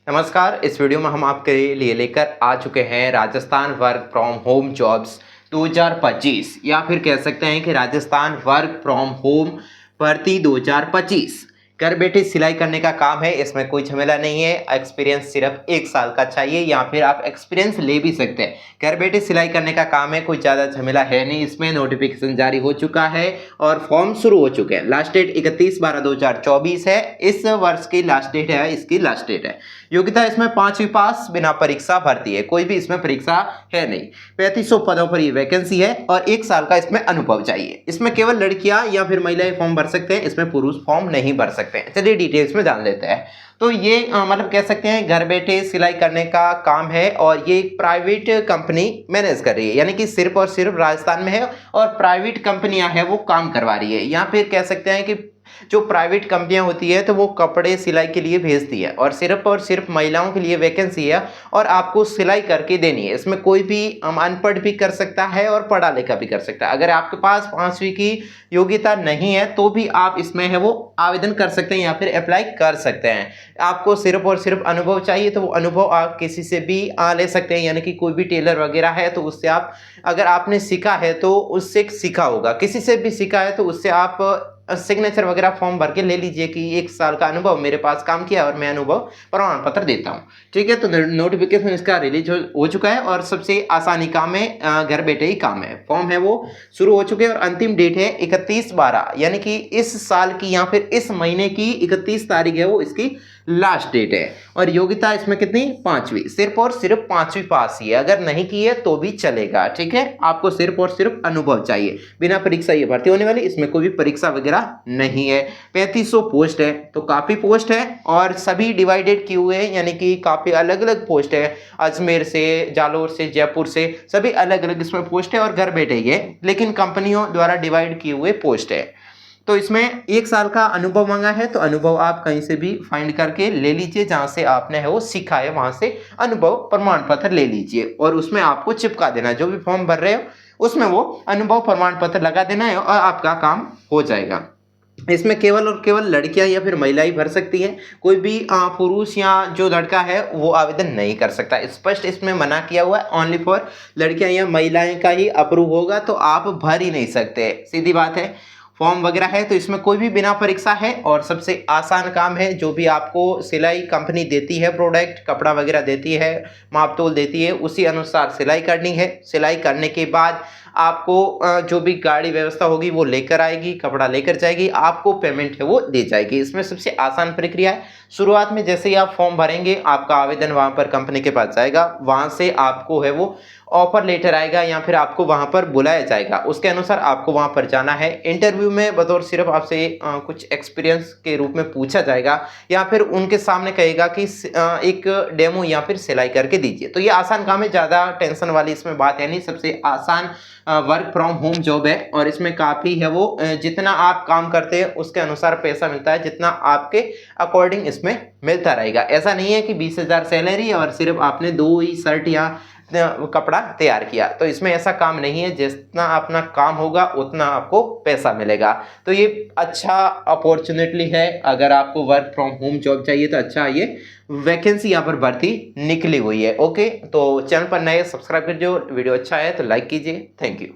नमस्कार। इस वीडियो में हम आपके लिए लेकर आ चुके हैं Rajasthan work from home jobs 2025 या फिर कह सकते हैं कि राजस्थान वर्क फ्रॉम होम भर्ती 2025। घर बैठे सिलाई करने का काम है, इसमें कोई झमेला नहीं है। एक्सपीरियंस सिर्फ 1 साल का चाहिए या फिर आप एक्सपीरियंस ले भी सकते हैं। घर बैठे सिलाई करने का काम है, कोई ज़्यादा झमेला है नहीं। इसमें नोटिफिकेशन जारी हो चुका है और फॉर्म शुरू हो चुके हैं। लास्ट डेट 31/12/2024 है। इस वर्ष की लास्ट डेट है, इसकी लास्ट डेट है। योग्यता इसमें 5वीं पास, बिना परीक्षा भर्ती है, कोई भी इसमें परीक्षा है नहीं। 3500 पदों पर ये वैकेंसी है और 1 साल का इसमें अनुभव चाहिए। इसमें केवल लड़कियां या फिर महिलाएं फॉर्म भर सकते हैं, इसमें पुरुष फॉर्म नहीं भर सकते हैं। चलिए डिटेल्स में जान लेते हैं। तो ये मतलब कह सकते हैं घर बैठे सिलाई करने का काम है और ये एक प्राइवेट कंपनी मैनेज कर रही है, यानी कि सिर्फ और सिर्फ राजस्थान में है और प्राइवेट कंपनियां हैं वो काम करवा रही है। यहाँ पे कह सकते हैं कि जो प्राइवेट कंपनियां होती है तो वो कपड़े सिलाई के लिए भेजती है और सिर्फ महिलाओं के लिए वैकेंसी है और आपको सिलाई करके देनी है। इसमें कोई भी अनपढ़ भी कर सकता है और पढ़ा लिखा भी कर सकता है। अगर आपके पास 5वीं की योग्यता नहीं है तो भी आप इसमें है वो आवेदन कर सकते हैं या फिर अप्लाई कर सकते हैं। आपको सिर्फ और सिर्फ अनुभव चाहिए तो वो अनुभव आप किसी से भी ले सकते हैं, यानी कि कोई भी टेलर वगैरह है तो उससे आप, अगर आपने सीखा है तो उससे सीखा होगा, किसी से भी सीखा है तो उससे आप सिग्नेचर वगैरह फॉर्म भर के ले लीजिए कि 1 साल का अनुभव मेरे पास काम किया और मैं अनुभव प्रमाण पत्र देता हूँ। ठीक है, तो नोटिफिकेशन इसका रिलीज हो चुका है और सबसे आसानी काम है, घर बैठे ही काम है। फॉर्म है वो शुरू हो चुके हैं और अंतिम डेट है 31/12, यानी कि इस साल की या फिर इस महीने की 31 तारीख है वो इसकी लास्ट डेट है। और योग्यता इसमें कितनी? 5वीं, सिर्फ और सिर्फ 5वीं पास ही है। अगर नहीं की है तो भी चलेगा। ठीक है, आपको सिर्फ और सिर्फ अनुभव चाहिए, बिना परीक्षा ये भर्ती होने वाली, इसमें कोई भी परीक्षा वगैरह नहीं है। 3500 पोस्ट है, तो काफी पोस्ट है और सभी डिवाइडेड किए हुए हैं, यानी कि काफी अलग अलग पोस्ट है। अजमेर से, जालोर से, जयपुर से, सभी अलग अलग इसमें पोस्ट है और घर बैठे ही है, लेकिन कंपनियों द्वारा डिवाइड किए हुए पोस्ट है। तो इसमें 1 साल का अनुभव मांगा है, तो अनुभव आप कहीं से भी फाइंड करके ले लीजिए, जहां से आपने है वो सीखा है वहां से अनुभव प्रमाण पत्र ले लीजिए और उसमें आपको चिपका देना है। जो भी फॉर्म भर रहे हो उसमें वो अनुभव प्रमाण पत्र लगा देना है और आपका काम हो जाएगा। इसमें केवल और केवल लड़कियां या फिर महिलाएं भर सकती हैं, कोई भी पुरुष या जो लड़का है वो आवेदन नहीं कर सकता। स्पष्ट इसमें मना किया हुआ है, ओनली फॉर लड़कियां या महिलाएं का ही अप्रूव होगा, तो आप भर ही नहीं सकते, सीधी बात है। फॉर्म वगैरह है तो इसमें कोई भी बिना परीक्षा है और सबसे आसान काम है। जो भी आपको सिलाई कंपनी देती है, प्रोडक्ट कपड़ा वगैरह देती है, माप तोल देती है, उसी अनुसार सिलाई करनी है। सिलाई करने के बाद आपको जो भी गाड़ी व्यवस्था होगी वो लेकर आएगी, कपड़ा लेकर जाएगी, आपको पेमेंट है वो दे जाएगी। इसमें सबसे आसान प्रक्रिया है। शुरुआत में जैसे ही आप फॉर्म भरेंगे आपका आवेदन वहां पर कंपनी के पास जाएगा, वहां से आपको है वो ऑफर लेटर आएगा या फिर आपको वहां पर बुलाया जाएगा, उसके अनुसार आपको वहां पर जाना है। इंटरव्यू में बतौर सिर्फ आपसे कुछ एक्सपीरियंस के रूप में पूछा जाएगा या फिर उनके सामने कहेगा कि एक डेमो या फिर सिलाई करके दीजिए। तो ये आसान काम है, ज़्यादा टेंशन वाली इसमें बात है नहीं। सबसे आसान वर्क फ्रॉम होम जॉब है और इसमें काफ़ी है वो जितना आप काम करते हैं उसके अनुसार पैसा मिलता है, जितना आपके अकॉर्डिंग इसमें मिलता रहेगा। ऐसा नहीं है कि 20,000 सैलरी और सिर्फ आपने 2 ही शर्ट या कपड़ा तैयार किया, तो इसमें ऐसा काम नहीं है। जितना अपना काम होगा उतना आपको पैसा मिलेगा। तो ये अच्छा अपॉर्चुनिटी है, अगर आपको वर्क फ्रॉम होम जॉब चाहिए तो अच्छा ये वैकेंसी यहाँ पर भर्ती निकली हुई है। ओके, तो चैनल पर नए सब्सक्राइब कीजिए, वीडियो अच्छा है तो लाइक कीजिए। Thank you.